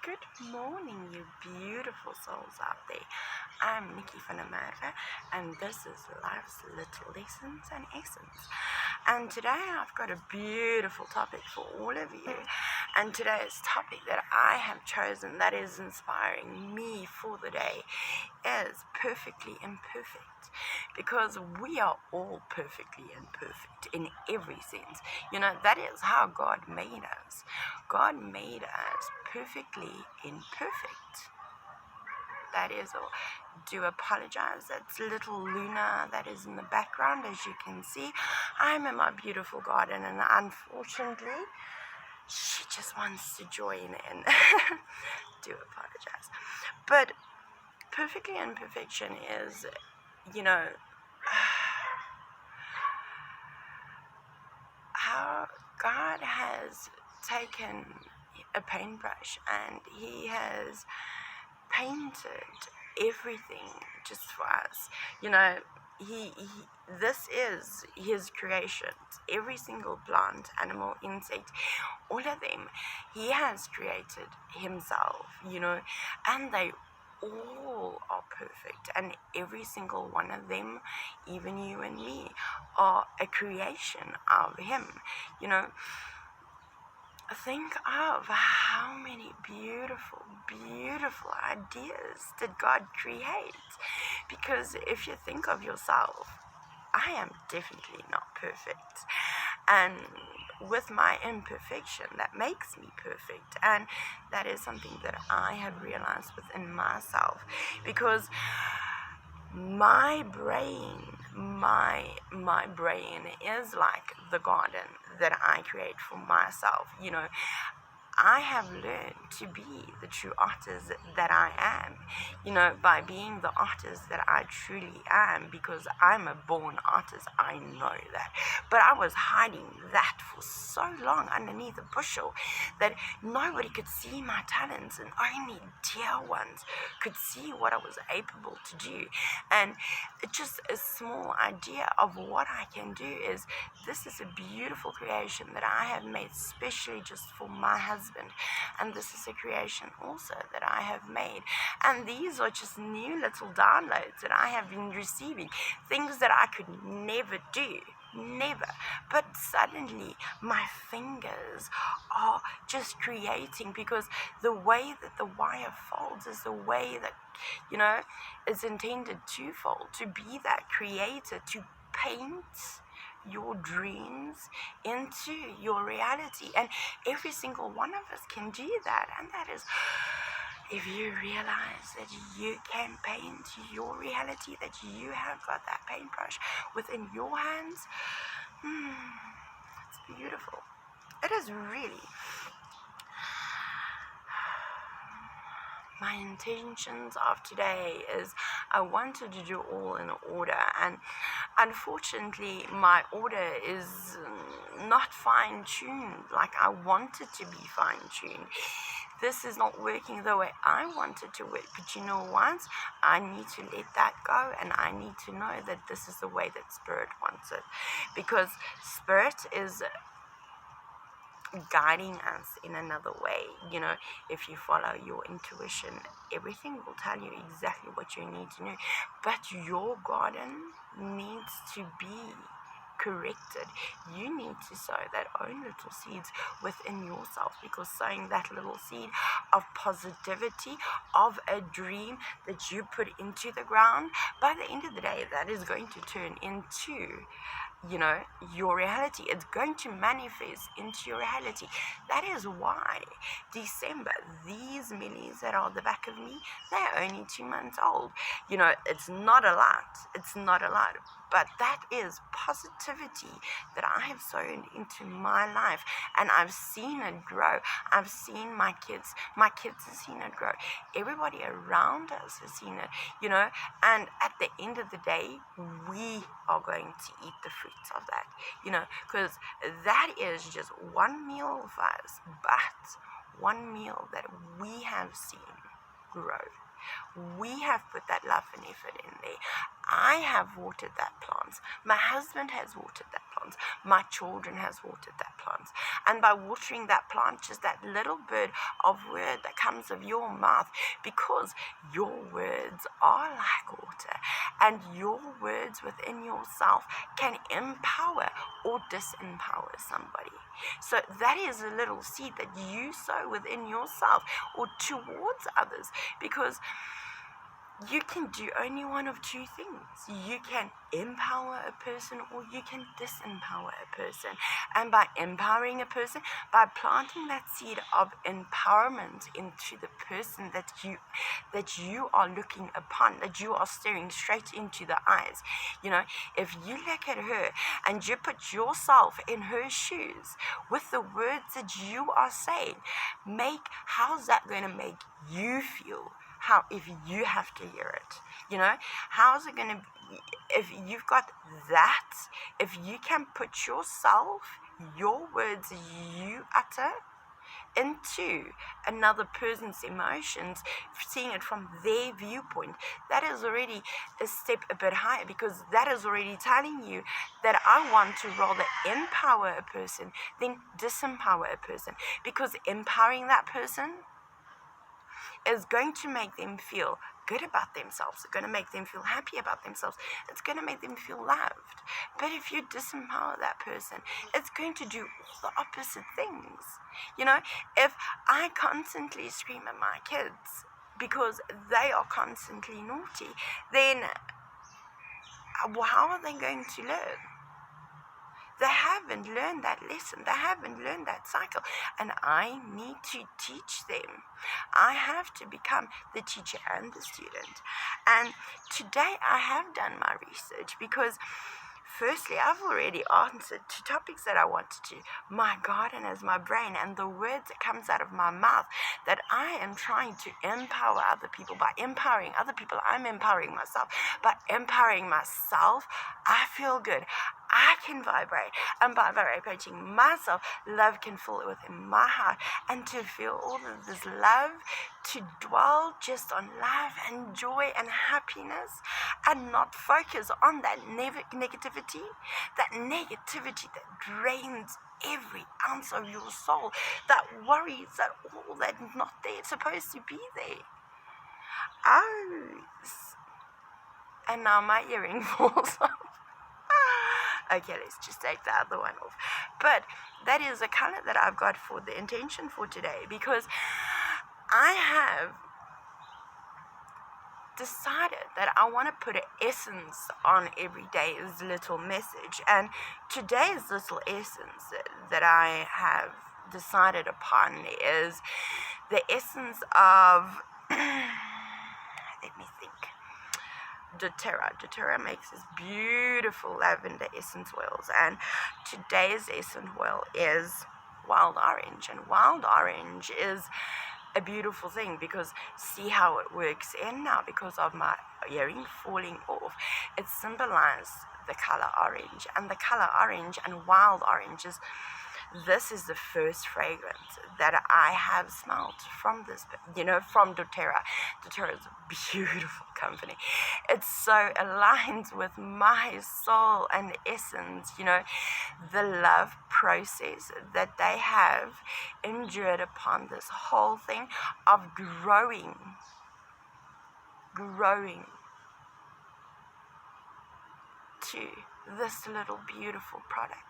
Good morning, you beautiful souls out there. I'm Nikki van America, and this is Life's Little Lessons and Essence. And today I've got a beautiful topic for all of you. And today's topic that I have chosen that is inspiring me for the day is perfectly imperfect. Because we are all perfectly imperfect in every sense. That is how God made us. God made us perfectly imperfect. That is all. Do apologize. That's little Luna that is in the background, as you can see. I'm in my beautiful garden, and unfortunately, she just wants to join in. Do apologize. But perfectly imperfection is, how God has taken a paintbrush and He has painted everything just for us. He this is His creation. Every single plant, animal, insect, all of them, He has created Himself, and they all are perfect, and every single one of them, even you and me, are a creation of Him. Think of how many beautiful, beautiful ideas did God create. Because if you think of yourself, I am definitely not perfect. And with my imperfection, that makes me perfect. And that is something that I have realized within myself. Because my brain is like the garden that I create for myself. I have learned to be the true artist that I am, by being the artist that I truly am, because I'm a born artist. I know that. But I was hiding that for so long underneath a bushel that nobody could see my talents, and only dear ones could see what I was able to do. And just a small idea of what I can do is, this is a beautiful creation that I have made specially just for my husband. And this is a creation also that I have made. And these are just new little downloads that I have been receiving. Things that I could never do. Never. But suddenly my fingers are just creating, because the way that the wire folds is the way that, is intended to fold, to be that creator, to paint your dreams into your reality. And every single one of us can do that. And that is, if you realize that you can paint your reality, that you have got that paintbrush within your hands, it's beautiful. It is really. My intentions of today is I wanted to do all in order, and unfortunately my order is not fine-tuned like I wanted to be fine-tuned. This is not working the way I wanted to work, but you know what? I need to let that go, and I need to know that this is the way that Spirit wants it, because Spirit is guiding us in another way. If you follow your intuition, everything will tell you exactly what you need to know. But your garden needs to be corrected. You need to sow that own little seeds within yourself, because sowing that little seed of positivity, of a dream that you put into the ground, by the end of the day, that is going to turn into your reality. It's going to manifest into your reality. That is why December, these millies that are on the back of me, they're only 2 months old. It's not a lot, but that is positivity that I have sown into my life, and I've seen it grow. I've seen my kids have seen it grow. Everybody around us has seen it, and at the end of the day, we are going to eat the fruits of that, because that is just one meal of us, but one meal that we have seen grow. We have put that love and effort in there. I have watered that plant. My husband has watered that plant. plants. My children has watered that plant. And by watering that plant, just that little bit of word that comes of your mouth, because your words are like water, and your words within yourself can empower or disempower somebody. So that is a little seed that you sow within yourself or towards others, because you can do only one of two things. You can empower a person or you can disempower a person. And by empowering a person, by planting that seed of empowerment into the person that you are looking upon, that you are staring straight into the eyes. You know, if you look at her and you put yourself in her shoes with the words that you are saying, how's that going to make you feel? How if you have to hear it, you know, how's it going to be if you've got that, if you can put yourself, your words you utter into another person's emotions, seeing it from their viewpoint, that is already a step a bit higher, because that is already telling you that I want to rather empower a person than disempower a person, because empowering that person is going to make them feel good about themselves. It's going to make them feel happy about themselves. It's going to make them feel loved. But if you disempower that person, it's going to do all the opposite things. You know, if I constantly scream at my kids because they are constantly naughty, then how are they going to learn? They haven't learned that lesson. They haven't learned that cycle. And I need to teach them. I have to become the teacher and the student. And today I have done my research, because firstly, I've already answered two topics that I wanted to. My garden is my brain, and the words that comes out of my mouth, that I am trying to empower other people. By empowering other people, I'm empowering myself. By empowering myself, I feel good. I can vibrate, and by vibrating myself, love can fill within my heart, and to feel all of this love, to dwell just on love and joy and happiness, and not focus on that negativity that drains every ounce of your soul, that worries that all that's not there, it's supposed to be there. Oh, and now my earring falls off. Okay, let's just take the other one off. But that is the color that I've got for the intention for today, because I have decided that I want to put an essence on every day's little message. And today's little essence that I have decided upon is the essence of, let me think, doTERRA. doTERRA makes this beautiful lavender essence oils, and today's essence oil is wild orange. And wild orange is a beautiful thing, because see how it works in now, because of my earring falling off, it symbolizes the color orange, and the color orange and wild oranges. This is the first fragrance that I have smelled from this, from doTERRA. doTERRA is a beautiful company. It so aligns with my soul and essence, the love process that they have endured upon this whole thing of growing to this little beautiful product.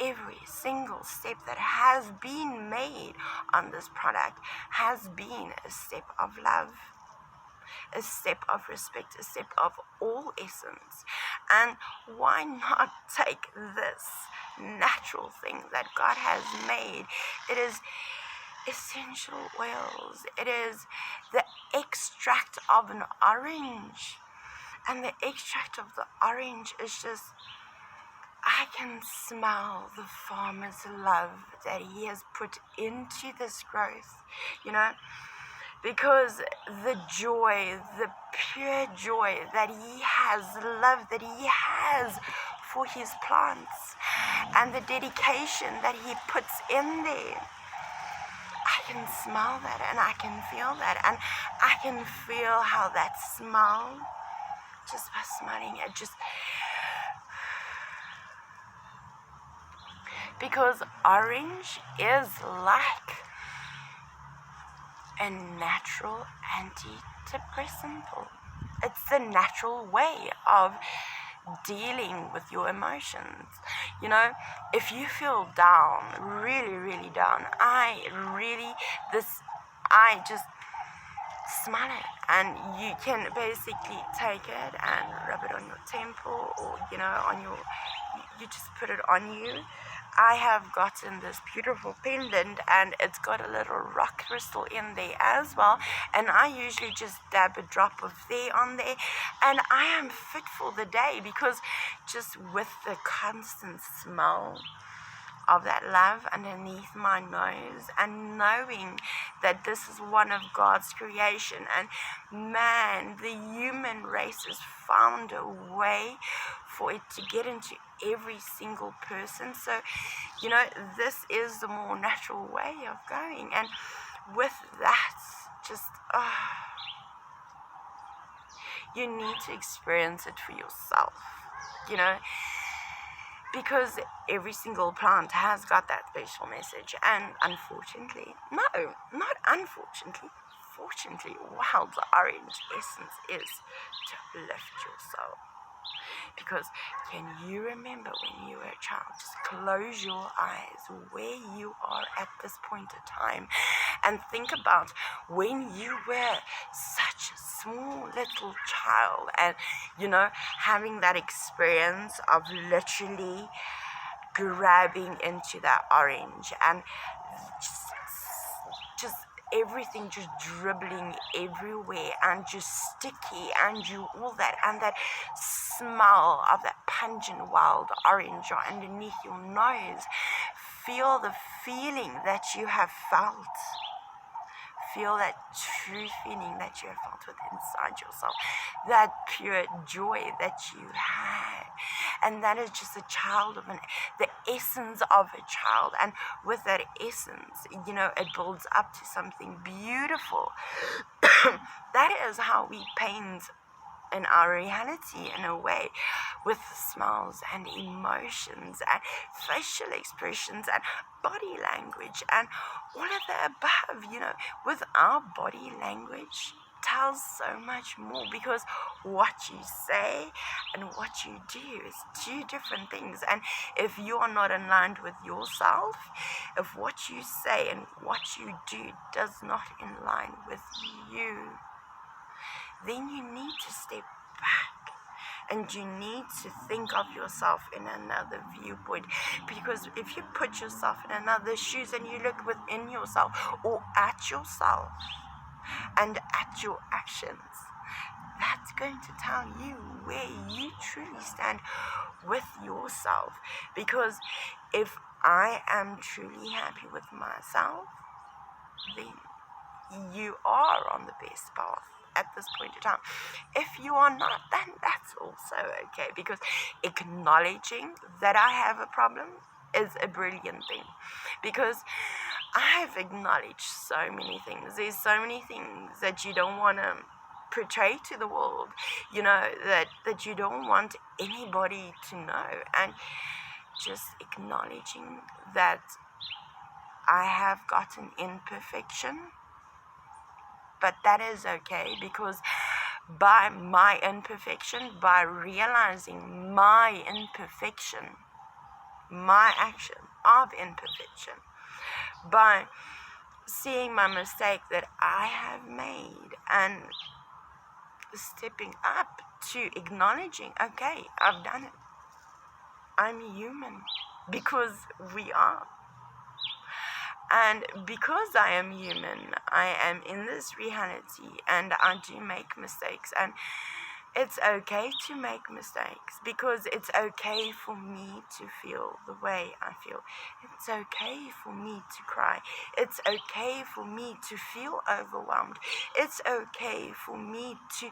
Every single step that has been made on this product has been a step of love, a step of respect, a step of all essence. And why not take this natural thing that God has made? It is essential oils. It is the extract of an orange. And the extract of the orange is just, I can smell the farmer's love that he has put into this growth, because the joy, the pure joy that he has, love that he has for his plants, and the dedication that he puts in there. I can smell that, and I can feel that, and I can feel how that smell, just by smelling it, just because orange is like a natural antidepressant. It's the natural way of dealing with your emotions. You know, if you feel down, really, really down, I just smell it, and you can basically take it and rub it on your temple, or on your, you just put it on you. I have gotten this beautiful pendant, and it's got a little rock crystal in there as well, and I usually just dab a drop of there on there, and I am fit for the day, because just with the constant smell of that love underneath my nose, and knowing that this is one of God's creation, and man, the human race has found a way for it to get into every single person. So this is the more natural way of going, and with that, just you need to experience it for yourself, because every single plant has got that special message. And unfortunately, no, not unfortunately, fortunately, wow, the orange essence is to uplift your soul. Because can you remember when you were a child? Just close your eyes where you are at this point of time, and think about when you were such a small little child, and having that experience of literally grabbing into that orange, and just everything just dribbling everywhere, and just sticky, and you all that, and that smell of that pungent wild orange underneath your nose. Feel the feeling that you have felt. Feel that true feeling that you have felt within inside yourself, that pure joy that you had. And that is just a child of the essence of a child. And with that essence, it builds up to something beautiful. That is how we paint in our reality, in a way, with smells and emotions and facial expressions and body language and all of the above. With our body language tells so much more, because what you say and what you do is two different things. And if you are not aligned with yourself, if what you say and what you do does not align with you, then you need to step back, and you need to think of yourself in another viewpoint. Because if you put yourself in another shoes, and you look within yourself or at yourself and at your actions, that's going to tell you where you truly stand with yourself. Because if I am truly happy with myself, then you are on the best path at this point in time. If you are not, then that's also okay, because acknowledging that I have a problem is a brilliant thing, because I've acknowledged so many things. There's so many things that you don't want to portray to the world, that you don't want anybody to know, and just acknowledging that I have got an imperfection. But that is okay, because by my imperfection, by realizing my imperfection, my action of imperfection, by seeing my mistake that I have made, and stepping up to acknowledging, okay, I've done it. I'm human, because we are. And because I am human, I am in this reality, and I do make mistakes. And it's okay to make mistakes, because it's okay for me to feel the way I feel. It's okay for me to cry. It's okay for me to feel overwhelmed. It's okay for me to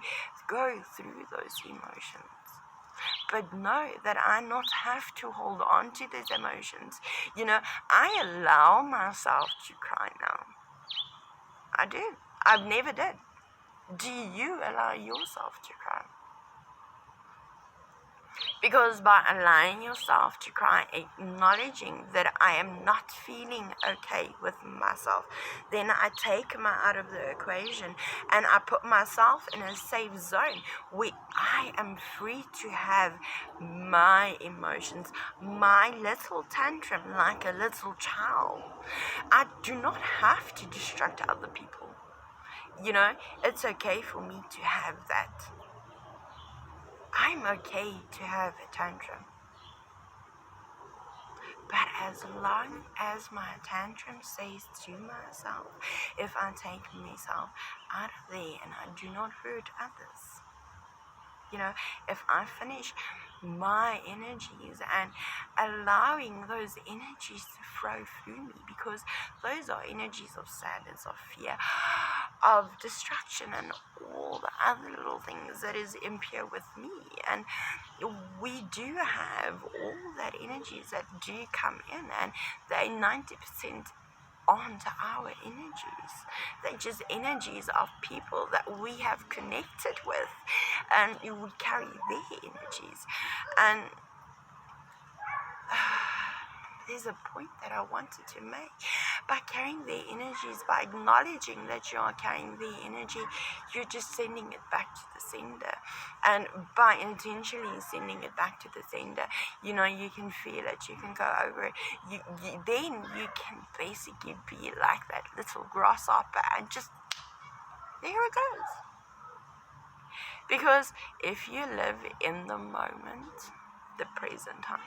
go through those emotions. But know that I not have to hold on to these emotions. I allow myself to cry now. I do. I've never did. Do you allow yourself to cry? Because by allowing yourself to cry, acknowledging that I am not feeling okay with myself, then I take me out of the equation and I put myself in a safe zone where I am free to have my emotions, my little tantrum like a little child. I do not have to distract other people. It's okay for me to have that. I'm okay to have a tantrum. But as long as my tantrum stays to myself, if I take myself out of there and I do not hurt others, if I finish my energies and allowing those energies to flow through me, because those are energies of sadness, of fear, of destruction, and all the other little things that is impure with me. And we do have all that energies that do come in, and they 90% aren't our energies. They're just energies of people that we have connected with, and you would carry their energies. And there's a point that I wanted to make. By carrying their energies, by acknowledging that you are carrying their energy, you're just sending it back to the sender. And by intentionally sending it back to the sender, you can feel it, you can go over it. Then you can basically be like that little grasshopper and just, there it goes. Because if you live in the moment, the present time,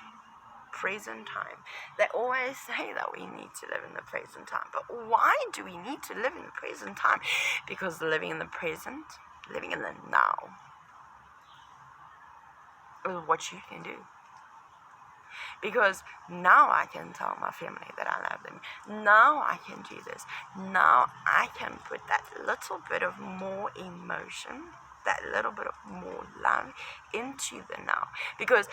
they always say that we need to live in the present time. But why do we need to live in the present time? Because living in the present, living in the now, is what you can do. Because now I can tell my family that I love them. Now I can do this. Now I can put that little bit of more emotion, that little bit of more love into the now. Because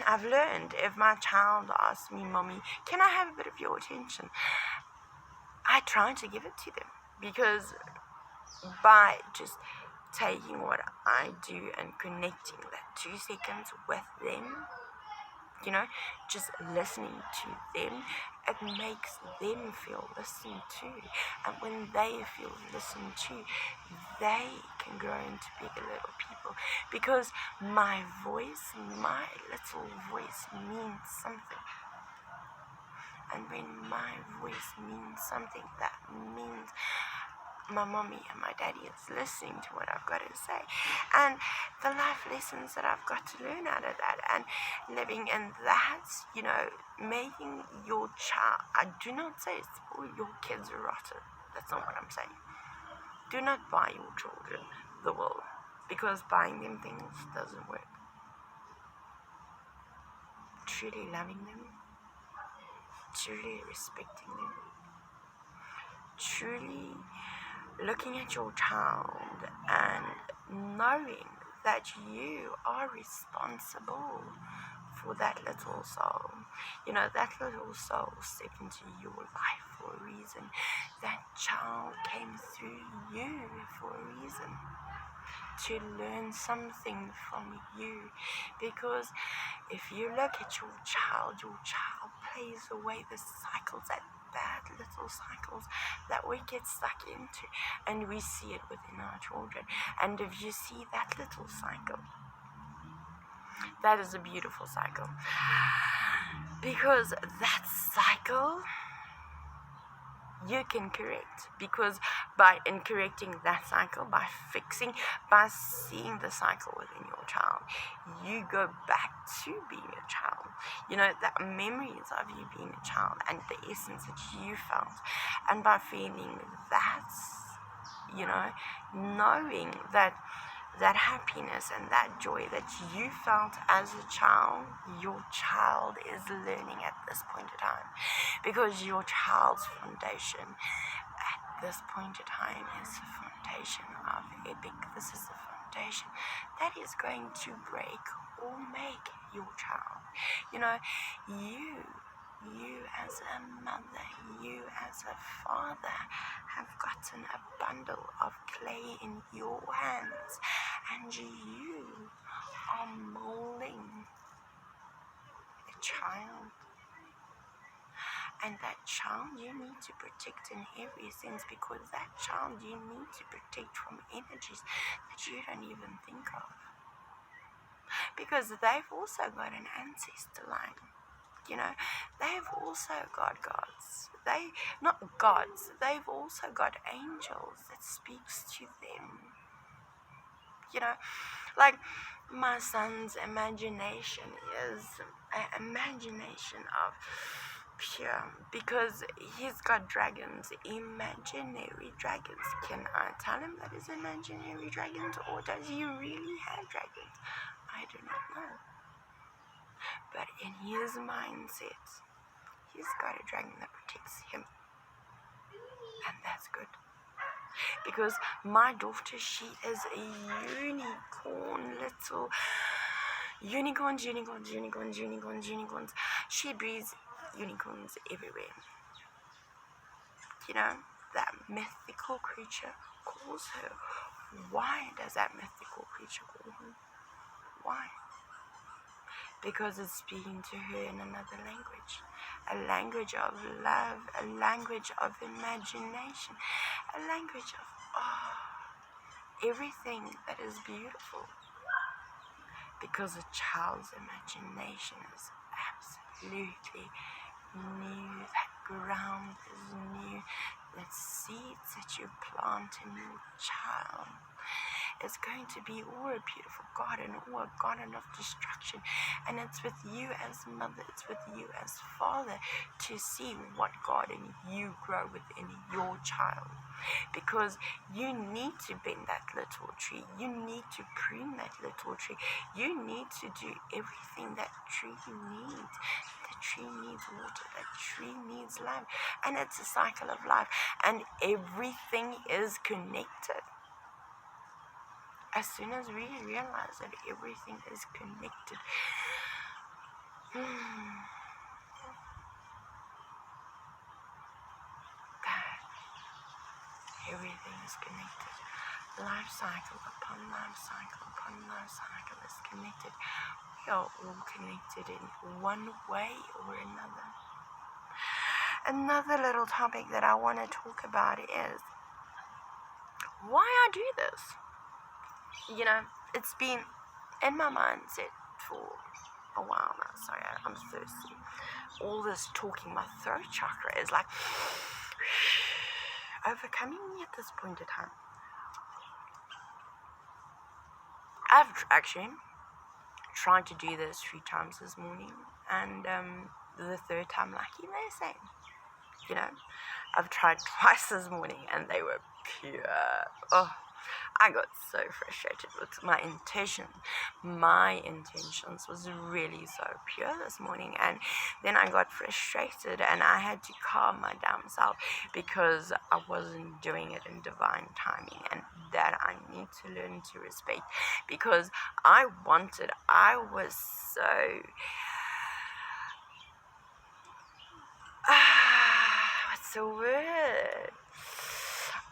I've learned, if my child asks me, Mommy, can I have a bit of your attention? I try to give it to them. Because by just taking what I do and connecting that 2 seconds with them, just listening to them, it makes them feel listened to. And when they feel listened to, they can grow into bigger little people. Because my voice, my little voice means something. And when my voice means something, that means my mommy and my daddy is listening to what I've got to say, and the life lessons that I've got to learn out of that, and living in that, making your child, I do not say spoil your kids rotten, that's not what I'm saying. Do not buy your children the world, because buying them things doesn't work. Truly loving them, truly respecting them, truly looking at your child and knowing that you are responsible for that little soul. That little soul stepped into your life for a reason. That child came through you for a reason, to learn something from you. Because if you look at your child plays away the cycles, that bad little cycles that we get stuck into, and we see it within our children. And if you see that little cycle, that is a beautiful cycle, because that cycle you can correct. Because by correcting that cycle, by seeing the cycle within your child, you go back to being a child. The memories of you being a child and the essence that you felt. And by feeling that, knowing that happiness and that joy that you felt as a child, your child is learning at this point in time. Because your child's foundation at this point in time is the foundation of epic. This is the foundation that is going to break or make your child. You as a mother, you as a father have gotten a bundle of clay in your hands, and you are molding child. And that child you need to protect in every sense, because that child you need to protect from energies that you don't even think of. Because they've also got an ancestor line. They've also got gods. Not gods, they've also got angels that speaks to them. Like my son's imagination is an imagination of pure, because he's got dragons, imaginary dragons. Can I tell him that it's imaginary dragons, or does he really have dragons? I do not know. But in his mindset, he's got a dragon that protects him. And that's good. Because my daughter, she is a little unicorns. She breeds unicorns everywhere. That mythical creature calls her. Why does that mythical creature call her? Why? Because it's speaking to her in another language. A language of love, a language of imagination, a language of everything that is beautiful. Because a child's imagination is absolutely new. That ground is new. That seeds that you plant in your child is going to be all a beautiful garden, or a garden of destruction. And it's with you as mother, it's with you as father, to see what garden you grow within your child. Because you need to bend that little tree. You need to prune that little tree. You need to do everything that tree needs. That tree needs water. That tree needs love. And it's a cycle of life. And everything is connected. As soon as we realize that everything is connected, that everything is connected. Life cycle upon life cycle upon life cycle is connected. We are all connected in one way or another. Another little topic that I want to talk about is why I do this. It's been in my mindset for a while now. Sorry, I'm thirsty. All this talking, my throat chakra is like overcoming me at this point in time. I've actually tried to do this 3 times this morning, and the third time, lucky, they're saying, I've tried twice this morning, and they were pure. I got so frustrated with my intention. My intentions was really so pure this morning, and then I got frustrated, and I had to calm my damn self, because I wasn't doing it in divine timing, and that I need to learn to respect, because I was so what's the word?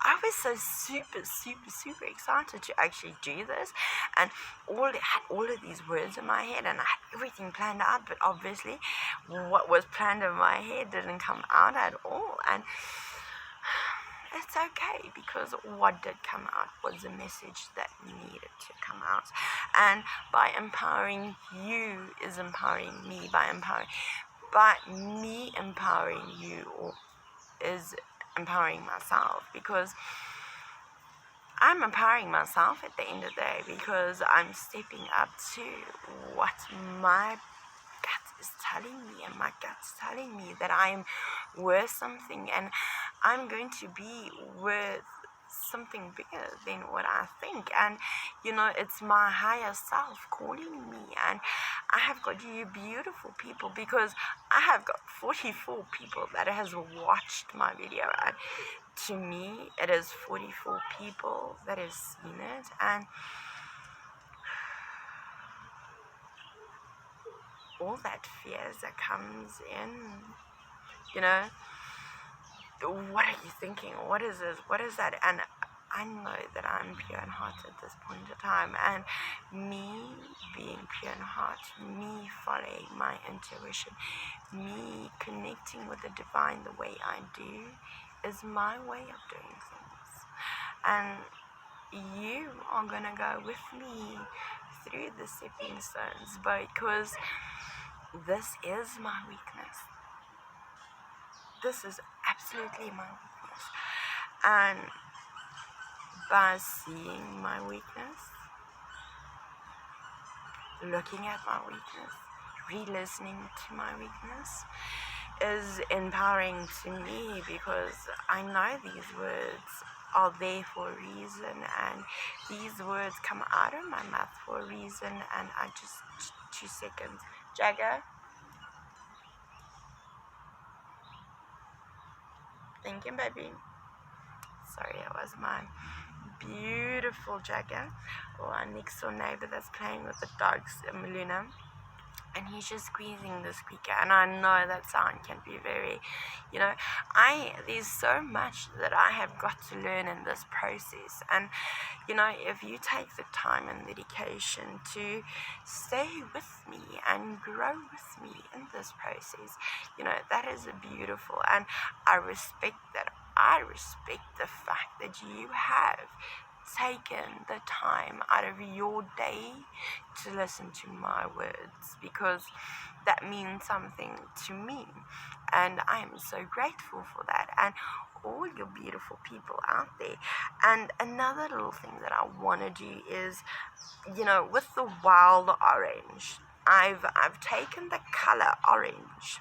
I was so super excited to actually do this, and had all of these words in my head, and I had everything planned out, but obviously what was planned in my head didn't come out at all, and it's okay, because what did come out was a message that needed to come out. And by empowering you is empowering me. By me empowering you is empowering myself, because I'm empowering myself at the end of the day, because I'm stepping up to what my gut is telling me, and my gut's telling me that I'm worth something, and I'm going to be worth something bigger than what I think. And it's my higher self calling me, and I have got you beautiful people, because I have got 44 people that has watched my video, and to me it is 44 people that has seen it. And all that fears that comes in, what are you thinking? What is this? What is that? And I know that I'm pure in heart at this point in time, and me being pure in heart, me following my intuition, me connecting with the divine the way I do is my way of doing things. And you are going to go with me through the stepping stones, because this is my weakness. This is absolutely my weakness. And by seeing my weakness, looking at my weakness, re-listening to my weakness, is empowering to me, because I know these words are there for a reason, and these words come out of my mouth for a reason, and I just 2 seconds. Jagger, thank you, baby. Sorry, it was my beautiful Jagger, or our next door neighbor that's playing with the dogs, Luna. And he's just squeezing the squeaker, and I know that sound can be very, there's so much that I have got to learn in this process. And if you take the time and dedication to stay with me and grow with me in this process, that is beautiful. And I respect that. I respect the fact that you have taken the time out of your day to listen to my words, because that means something to me, and I am so grateful for that, and all your beautiful people out there. And another little thing that I want to do is, with the wild orange, I've taken the color orange,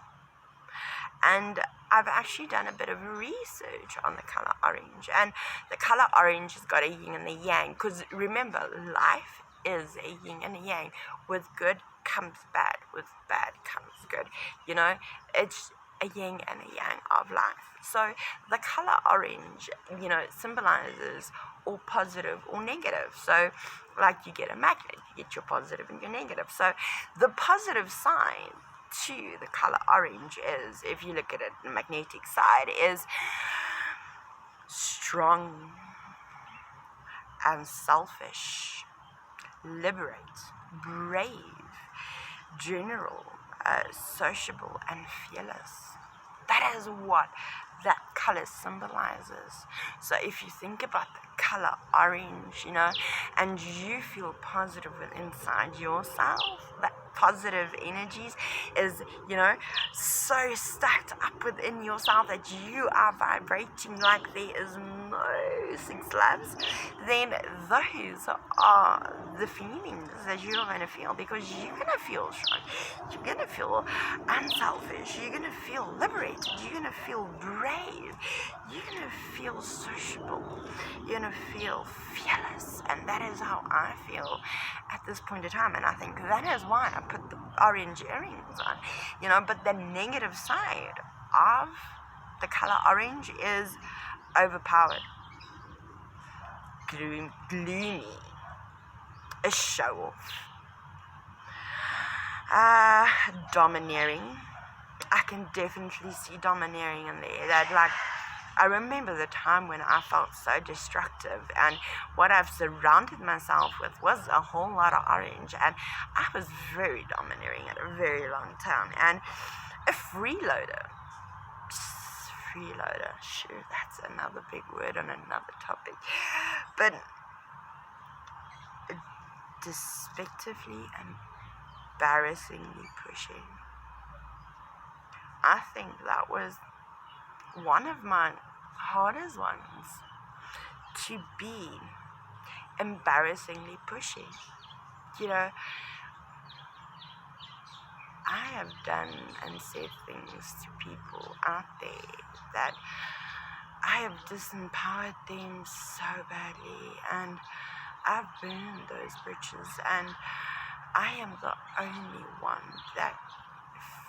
and I've actually done a bit of research on the color orange. And the color orange has got a yin and a yang, because remember, life is a yin and a yang. With good comes bad, with bad comes good. It's a yin and a yang of life. So the color orange, symbolizes or positive or negative. So like you get a magnet, you get your positive and your negative. So the positive side to the color orange is, if you look at it, the magnetic side is strong and selfish, liberate, brave, general, sociable, and fearless. That is what that color symbolizes. So if you think about the color orange, and you feel positive inside yourself, that positive energies is, so stacked up within yourself that you are vibrating like there is no 6 loves, then those are the feelings that you're going to feel, because you're going to feel strong, you're going to feel unselfish, you're going to feel liberated, you're going to feel brave, you're going to feel sociable, you're going to feel fearless. And that is how I feel at this point in time, and I think that is why I put the orange earrings on, but the negative side of the color orange is overpowered, gloomy, a show off, domineering. I can definitely see domineering in there. That, I remember the time when I felt so destructive, and what I've surrounded myself with was a whole lot of orange, and I was very domineering at a very long time. And a freeloader, sure, that's another big word on another topic, but despectively, embarrassingly pushy. I think that was one of my hardest ones, to be embarrassingly pushy. I have done and said things to people out there that I have disempowered them so badly, and I've burned those bridges, and I am the only one that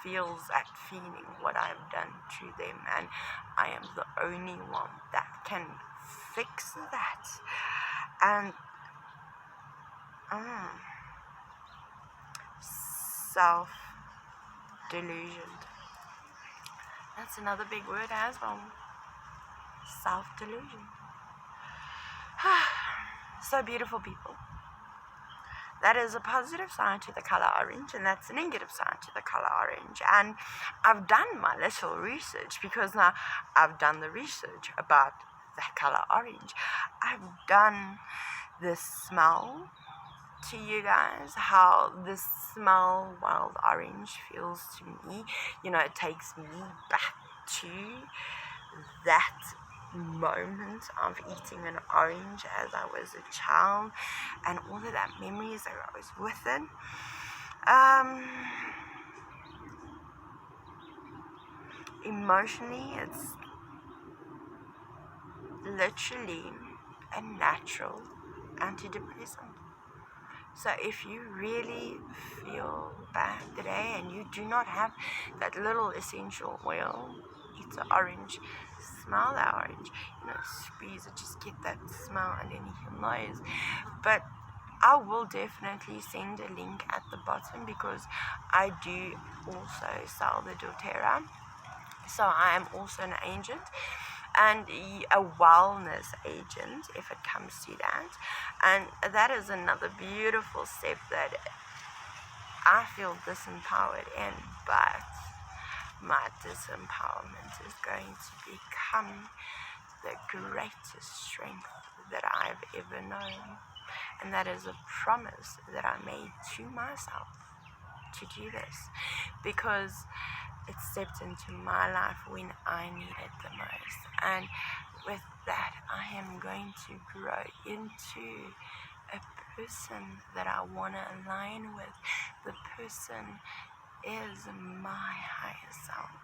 feels that feeling what I've done to them, and I am the only one that can fix that. And self-delusion, that's another big word as well. Self-delusion. So beautiful people, that is a positive side to the color orange, and that's a negative side to the color orange. And I've done my little research, because now I've done the research about that color orange. I've done the smell to you guys, how the smell wild orange feels to me. It takes me back to that moment of eating an orange as I was a child, and all of that memories that I was with it. Emotionally, it's literally a natural antidepressant. So if you really feel bad today and you do not have that little essential oil, eat the orange, smell that orange, squeeze it, just get that smell underneath your nose. But I will definitely send a link at the bottom, because I do also sell the doTERRA. So I am also an agent, and a wellness agent, if it comes to that. And that is another beautiful step that I feel disempowered in, but my disempowerment is going to become the greatest strength that I've ever known. And that is a promise that I made to myself to do this, because it stepped into my life when I need it the most. And with that, I am going to grow into a person that I want to align with. The person is my higher self,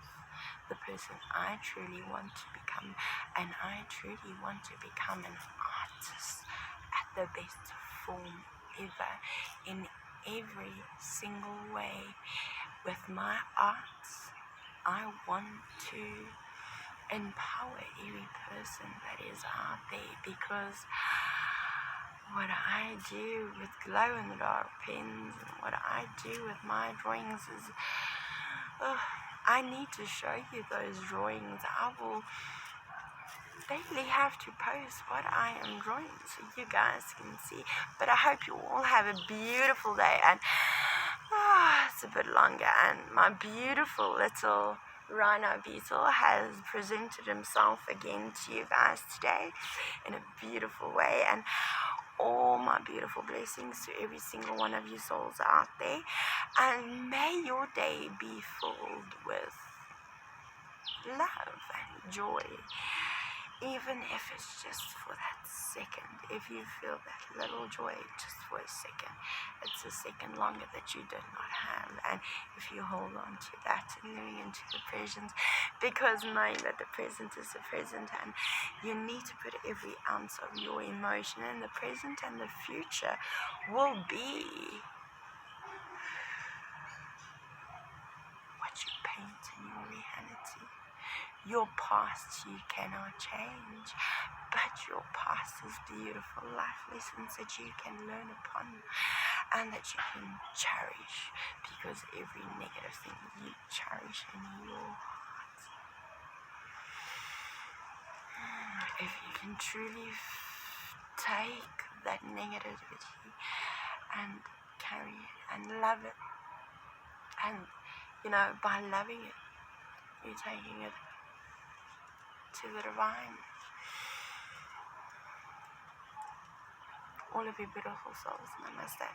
the person I truly want to become. And I truly want to become an artist at the best form ever, in every single way. With my arts, I want to empower every person that is out there, because what I do with glow-in-the-dark pens and what I do with my drawings is, I need to show you those drawings. I will daily have to post what I am drawing so you guys can see. But I hope you all have a beautiful day, and it's a bit longer, and my beautiful little rhino beetle has presented himself again to you guys today in a beautiful way. And all my beautiful blessings to every single one of you souls out there, and may your day be filled with love and joy, even if it's just for that second. If you feel that little joy just for a second, it's a second longer that you did not have. And if you hold on to that and moving into the present, because knowing that the present is the present, and you need to put every ounce of your emotion in the present, and the future will be what you paint in your reality. Your past you cannot change, but your past is beautiful life lessons that you can learn upon and that you can cherish, because every negative thing you cherish in your heart. If you can truly take that negativity and carry it and love it, and by loving it, you're taking it to the divine. All of you beautiful souls, namaste.